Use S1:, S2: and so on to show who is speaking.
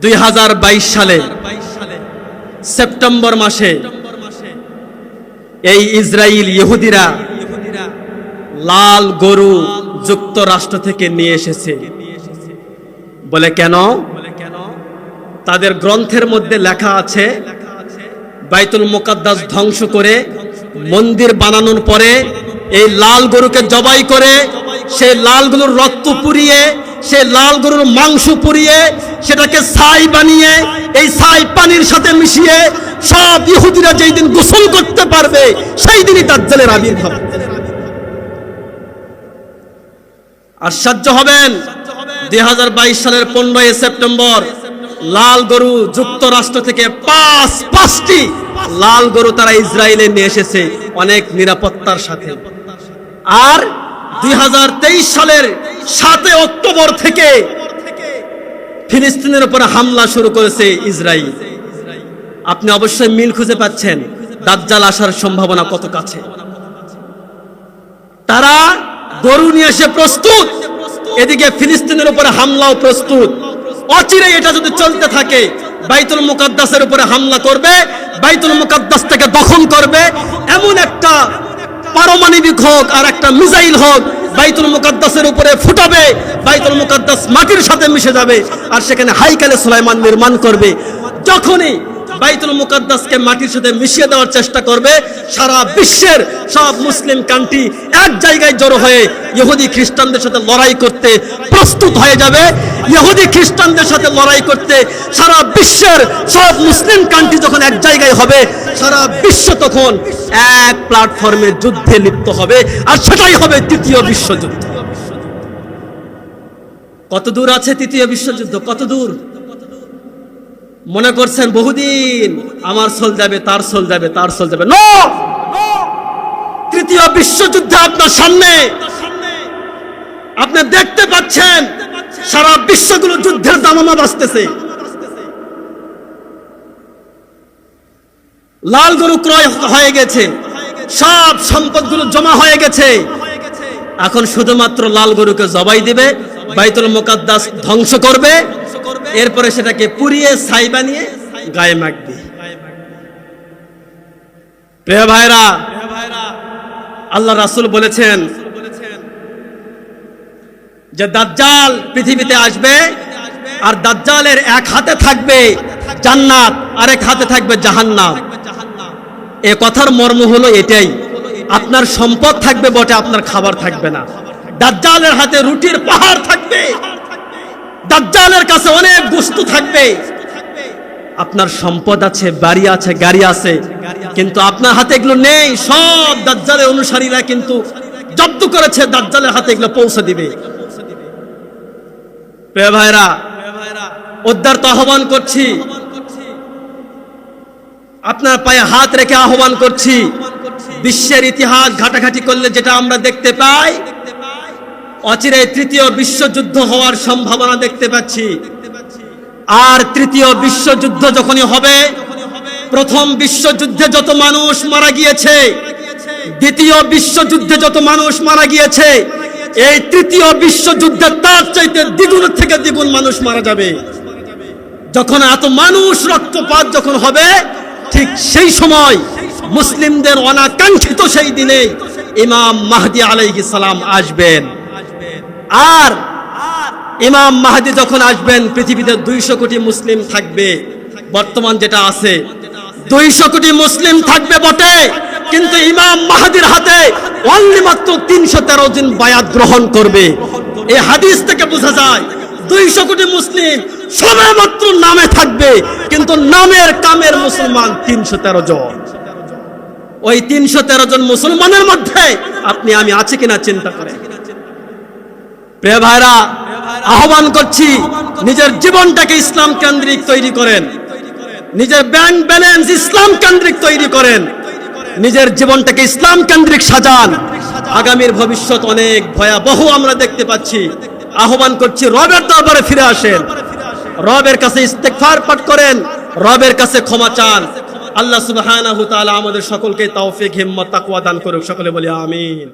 S1: 2022 সালে সেপ্টেম্বর মাসে এই ইসরায়েল ইহুদিরা লাল গরু যুক্তরাষ্ট্র থেকে নিয়ে এসেছে। বলে কেন? তাদের গ্রন্থের মধ্যে লেখা আছে বাইতুল মুকাদ্দাস ধ্বংস করে মন্দির বানানোর পরে এই লাল গরুকে জবাই করে সেই লাল গরুর রক্ত পুড়িয়ে সেই লাল গরুর মাংস পুড়িয়ে সেটাকে ছাই বানিয়ে এই ছাই পানির সাথে মিশিয়ে সব ইহুদিরা যেই দিন গোসল করতে পারবে সেই দিনই দাজ্জালের আবির্ভাব। আশ্চর্য হবেন, 2022 সালের 15 সেপ্টেম্বর লাল গরু যুক্তরাষ্ট্র থেকে পাঁচটি লাল গরু তারা ইসরায়েলে নিয়ে এসেছে অনেক নিরাপত্তার সাথে। আর 2023 সালের 7 অক্টোবর থেকে ফিলিস্তিনের উপরে হামলা শুরু করেছে ইসরায়েল। আপনি অবশ্যই মিল খুঁজে পাচ্ছেন দাজ্জাল আসার সম্ভাবনা কত কাছে। তারা গরু নিয়ে এসে প্রস্তুত, এদিকে ফিলিস্তিনের উপরে হামলাও প্রস্তুত। অচিরেই এটা যদি চলতে থাকে বাইতুল মুকাদ্দাসের উপরে হামলা করবে, বাইতুল মুকাদ্দাস থেকে দখল করবে, এমন একটা পারমাণবিক হোক আর একটা মিসাইল হোক বাইতুল মুকাদ্দাসের উপরে ফুটাবে, বাইতুল মুকাদ্দাস মাটির সাথে মিশে যাবে আর সেখানে হাইকালে সুলাইমান নির্মাণ করবে। যখনই বাইতুল মুকাদ্দাসকে মাটির সাথে মিশিয়ে দেওয়ার চেষ্টা করবে, সারা বিশ্বের সব মুসলিম কান্ট্রি এক জায়গায় জড়ো হয়ে ইহুদি খ্রিস্টানদের সাথে লড়াই করতে প্রস্তুত হয়ে যাবে। ইহুদি খ্রিস্টানদের সাথে লড়াই করতে সারা বিশ্বের সব মুসলিম কান্ট্রি যখন এক জায়গায় হবে, সারা বিশ্ব তখন এক প্ল্যাটফর্মে যুদ্ধে লিপ্ত হবে, আর সেটাই হবে তৃতীয় বিশ্বযুদ্ধ। কত দূর আছে তৃতীয় বিশ্বযুদ্ধ? কত দূর? মনে করছেন বহুদিন আমার সোল যাবে, তার সোল যাবে, তার সোল যাবে। নো, তৃতীয় বিশ্বযুদ্ধ আপনার সামনে। আপনি দেখতে পাচ্ছেন সারা বিশ্বগুলো যুদ্ধের দামামা বাজতেছে। লাল গরু ক্রয় হয়ে গেছে, সব সম্পদগুলো জমা হয়ে গেছে। এখন শুধুমাত্র লাল গরুকে জবাই দিবে, বাইতুল মুকাদ্দাস ধ্বংস করবে, এরপরে সেটাকে পুড়িয়ে ছাই বানিয়ে গায়ে মাখবে। প্রিয় ভাইরা, আল্লাহ রাসূল বলেছেন যে দাজ্জাল পৃথিবীতে আসবে আর দাজ্জালের এক হাতে থাকবে জান্নাত, আরেক হাতে থাকবে জাহান্নাম। এ কথার মর্ম হলো এটাই, আপনার সম্পদ থাকবে বটে, আপনার খাবার থাকবে না। দাজ্জালের হাতে রুটির পাহাড় থাকবে, দাজ্জালের কাছে অনেক বস্তু থাকবে। আপনার সম্পদ আছে, বাড়ি আছে, গাড়ি আছে, কিন্তু আপনার হাতে এগুলো নেই। সব দাজ্জালের অনুসারীরা কিন্তু জব্দ করেছে, দাজ্জালের হাতে এগুলো পৌঁছে দিবে। প্রিয় ভাইরা, উদ্ধারত আহ্বান করছি, আপনার পায়ে হাত রেখে আহ্বান করছি। বিশ্বের ইতিহাস ঘাটাঘাটি করলে যেটা আমরা দেখতে পাই, অচিরে তৃতীয় বিশ্বযুদ্ধ হওয়ার সম্ভাবনা দেখতে পাচ্ছি। আর তৃতীয় বিশ্বযুদ্ধ যখনই হবে, প্রথম বিশ্বযুদ্ধে যত মানুষ মারা গিয়েছে, দ্বিতীয় বিশ্বযুদ্ধে যত মানুষ মারা গিয়েছে, এই তৃতীয় বিশ্বযুদ্ধে তার চাইতে দ্বিগুণ থেকে দ্বিগুণ মানুষ মারা যাবে। যখন এত মানুষ রক্তপাত যখন হবে, ঠিক সেই সময় মুসলিমদের অনাকাঙ্ক্ষিত সেই দিনে ইমাম মাহদী আলাইহিস সালাম আসবেন। আর ইমাম মাহদী যখন আসবেন, পৃথিবীতে 200 কোটি মুসলিম থাকবে। বর্তমান যেটা আছে 200 কোটি মুসলিম থাকবে বটে, কিন্তু ইমাম মাহদীর হাতে অনলি মাত্র 313 জন বায়াত গ্রহণ করবে। এই হাদিস থেকে বোঝা যায় 200 কোটি মুসলিম সবে মাত্র নামে থাকবে, কিন্তু নামের কামের মুসলমান 313 জন। ওই 313 জন মুসলমানের মধ্যে আপনি আমি আছি কিনা চিন্তা করেন। প্রিয় ভাইরা, আহ্বান করছি, নিজের জীবনটাকে ইসলাম কেন্দ্রিক তৈরি করেন, নিজের ব্যাংক ব্যালেন্স ইসলাম কেন্দ্রিক তৈরি করেন, নিজের জীবনটাকে ইসলাম কেন্দ্রিক সাজান। আগামীর ভবিষ্যৎ অনেক ভয়াবহ আমরা দেখতে পাচ্ছি। আহ্বান করছি, রবের দরবারে ফিরে আসেন, রবের কাছে ইস্তেগফার পাঠ করেন, রবের কাছে ক্ষমা চান। আল্লাহ সুবহানাহু ওয়া তাআলা আমাদের সকলকে তৌফিক, হিম্মত, তাকওয়া দান করুক। সকলে বলি আমিন।